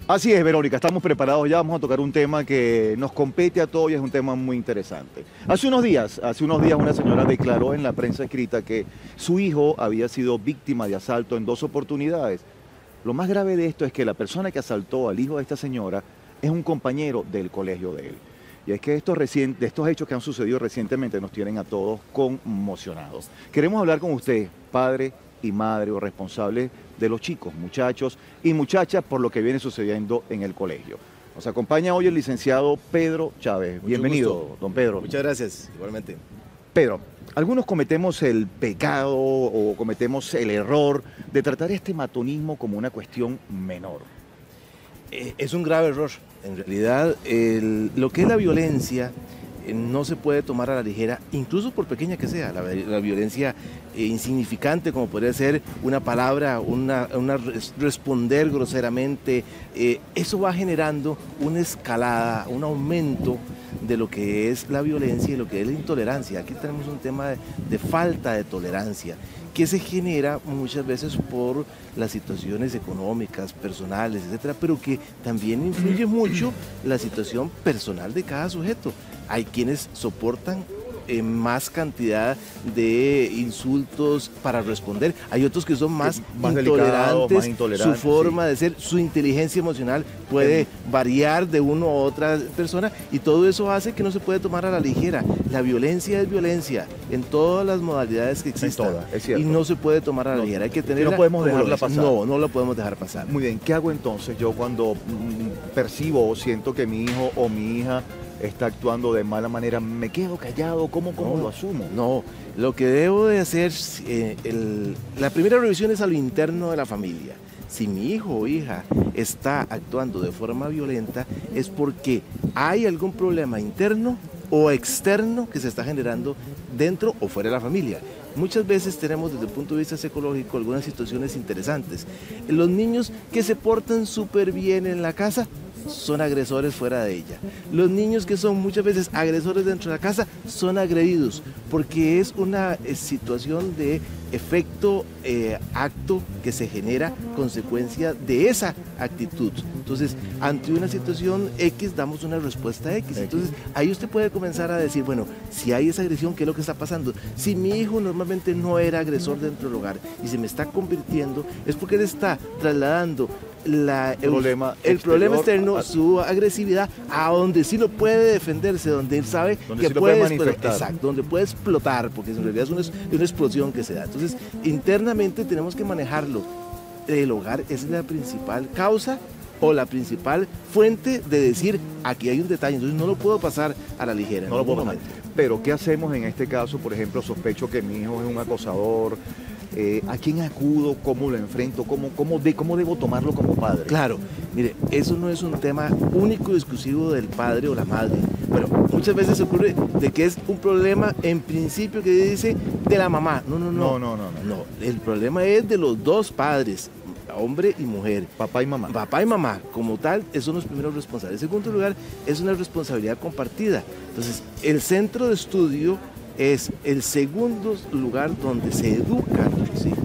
Así es, Verónica, estamos preparados ya, vamos a tocar un tema que nos compete a todos y es un tema muy interesante. Hace unos días una señora declaró en la prensa escrita que su hijo había sido víctima de asalto en 2 oportunidades. Lo más grave de esto es que la persona que asaltó al hijo de esta señora es un compañero del colegio de él. Y es que estos hechos que han sucedido recientemente nos tienen a todos conmocionados. Queremos hablar con usted, padre y madre o responsable de los chicos, muchachos y muchachas por lo que viene sucediendo en el colegio. Nos acompaña hoy el licenciado Pedro Chávez. Mucho Bienvenido, gusto. don Pedro. Muchas gracias, igualmente. Pedro, algunos cometemos el pecado o cometemos el error de tratar este matonismo como una cuestión menor. Es un grave error. En realidad, lo que es la violencia no se puede tomar a la ligera, incluso por pequeña que sea. La violencia insignificante, como podría ser una palabra, responder groseramente, eso va generando una escalada, un aumento de lo que es la violencia y lo que es la intolerancia. Aquí tenemos un tema de falta de tolerancia, que se genera muchas veces por las situaciones económicas, personales, etcétera, pero que también influye mucho la situación personal de cada sujeto. Hay quienes soportan más cantidad de insultos para responder. Hay otros que son más intolerantes, su forma de ser, su inteligencia emocional puede variar de uno a otra persona y todo eso hace que no se puede tomar a la ligera. La violencia es violencia en todas las modalidades que existan y no se puede tomar a la ligera. Hay que tenerla. No podemos dejarla pasar. No la podemos dejar pasar. Muy bien, ¿qué hago entonces yo cuando percibo o siento que mi hijo o mi hija está actuando de mala manera? ¿Me quedo callado? ¿Cómo lo asumo? No, lo que debo de hacer, la primera revisión es a lo interno de la familia. Si mi hijo o hija está actuando de forma violenta es porque hay algún problema interno o externo que se está generando dentro o fuera de la familia. Muchas veces tenemos desde el punto de vista psicológico algunas situaciones interesantes. Los niños que se portan súper bien en la casa son agresores fuera de ella. Los niños que son muchas veces agresores dentro de la casa son agredidos porque es una situación de efecto, acto que se genera consecuencia de esa actitud. Entonces, ante una situación X damos una respuesta X. Entonces, ahí usted puede comenzar a decir, bueno, si hay esa agresión, ¿qué es lo que está pasando? Si mi hijo normalmente no era agresor dentro del hogar y se me está convirtiendo, es porque él está trasladando el problema externo, su agresividad, a donde sí lo puede defenderse, donde él sabe que puede manifestar. Exacto, donde puede explotar, porque en realidad es una explosión que se da. Entonces, internamente tenemos que manejarlo. El hogar es la principal causa o la principal fuente de decir, aquí hay un detalle, entonces no lo puedo pasar a la ligera. No lo puedo pasar. Pero, ¿qué hacemos en este caso? Por ejemplo, sospecho que mi hijo es un acosador. ¿A quién acudo? ¿Cómo lo enfrento? ¿Cómo debo tomarlo como padre? Claro, mire, eso no es un tema único y exclusivo del padre o la madre. Bueno, muchas veces ocurre de que es un problema en principio que dice de la mamá. No. El problema es de los dos padres, hombre y mujer. Papá y mamá. Papá y mamá, como tal, son los primeros responsables. En segundo lugar, es una responsabilidad compartida. Entonces, el centro de estudio es el segundo lugar donde se educan los hijos.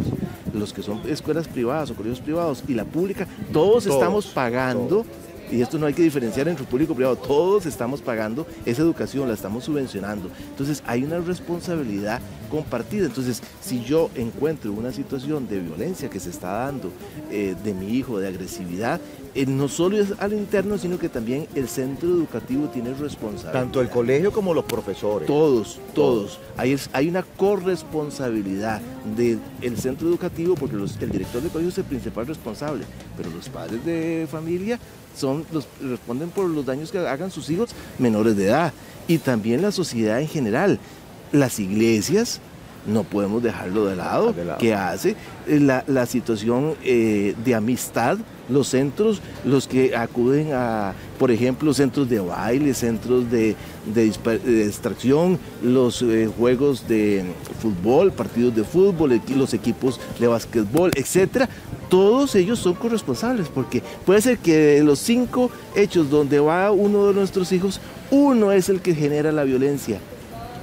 Los que son escuelas privadas o colegios privados y la pública, todos estamos pagando, y esto no hay que diferenciar entre público y privado, todos estamos pagando esa educación, la estamos subvencionando. Entonces hay una responsabilidad compartida. Entonces, si yo encuentro una situación de violencia que se está dando de mi hijo, de agresividad, no solo es al interno, sino que también el centro educativo tiene responsabilidad. Tanto el colegio como los profesores. Todos. Hay una corresponsabilidad del centro educativo, porque el director del colegio es el principal responsable, pero los padres de familia responden por los daños que hagan sus hijos menores de edad, y también la sociedad en general. Las iglesias no podemos dejarlo de lado. ¿Qué hace? La situación de amistad, los centros, los que acuden a, por ejemplo, centros de baile, centros de distracción, los juegos de fútbol, partidos de fútbol, los equipos de básquetbol, etcétera. Todos ellos son corresponsables, porque puede ser que de los 5 hechos donde va uno de nuestros hijos, uno es el que genera la violencia.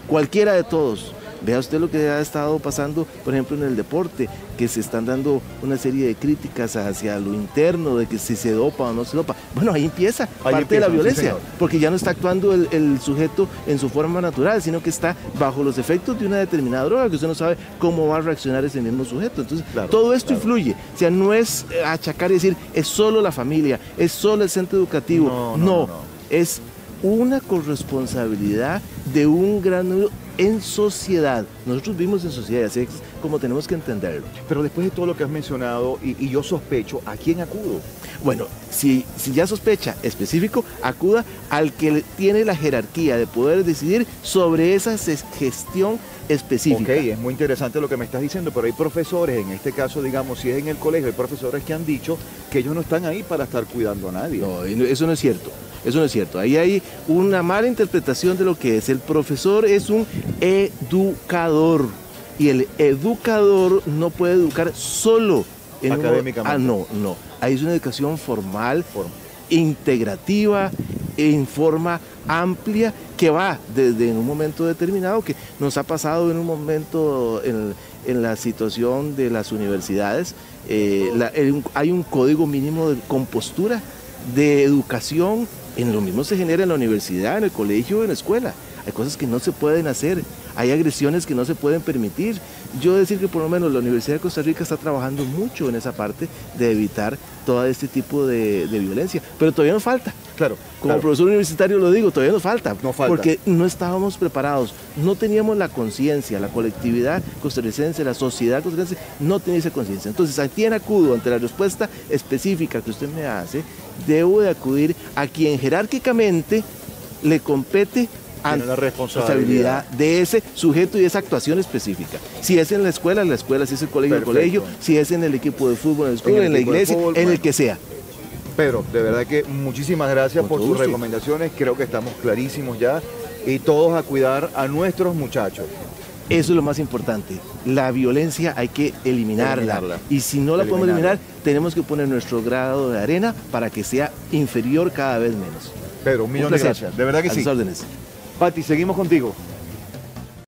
Cualquiera de todos. Vea usted lo que ha estado pasando, por ejemplo, en el deporte, que se están dando una serie de críticas hacia lo interno, de que si se dopa o no se dopa. Bueno, ahí empieza parte de la violencia, porque ya no está actuando el sujeto en su forma natural, sino que está bajo los efectos de una determinada droga, que usted no sabe cómo va a reaccionar ese mismo sujeto. Entonces, todo esto influye. O sea, no es achacar y decir, es solo la familia, es solo el centro educativo. No. Es una corresponsabilidad de un gran número en sociedad. Nosotros vivimos en sociedad, así es como tenemos que entenderlo. Pero después de todo lo que has mencionado, y yo sospecho, ¿a quién acudo? Bueno, si ya sospecha específico, acuda al que tiene la jerarquía de poder decidir sobre esa gestión específica. Ok, es muy interesante lo que me estás diciendo, pero hay profesores, en este caso, digamos, si es en el colegio, hay profesores que han dicho que ellos no están ahí para estar cuidando a nadie. No, eso no es cierto. Eso no es cierto. Ahí hay una mala interpretación de lo que es. El profesor es un educador y el educador no puede educar solo académicamente. No. Ahí es una educación formal, integrativa, en forma amplia, que va desde en un momento determinado, que nos ha pasado en un momento en la situación de las universidades. Hay un código mínimo de compostura, de educación. En lo mismo se genera en la universidad, en el colegio, en la escuela. Hay cosas que no se pueden hacer, hay agresiones que no se pueden permitir. Yo decir que por lo menos la Universidad de Costa Rica está trabajando mucho en esa parte de evitar todo este tipo de violencia, pero todavía nos falta. Claro. Como profesor universitario lo digo, todavía nos falta. No falta. Porque no estábamos preparados, no teníamos la conciencia, la colectividad costarricense, la sociedad costarricense no tenía esa conciencia. Entonces, ¿a quién acudo ante la respuesta específica que usted me hace? Debo de acudir a quien jerárquicamente le compete la responsabilidad de ese sujeto y esa actuación específica. Si es en la escuela, si es el colegio, el colegio, si es en el equipo de fútbol, en la iglesia, en el que sea. Pedro, de verdad que muchísimas gracias por tus recomendaciones, creo que estamos clarísimos ya, y todos a cuidar a nuestros muchachos. Eso es lo más importante, la violencia hay que eliminarla. Y si no la podemos eliminar, tenemos que poner nuestro grado de arena para que sea inferior cada vez menos. Pedro, un millón de gracias, de verdad que sí. A sus órdenes. Pati, seguimos contigo.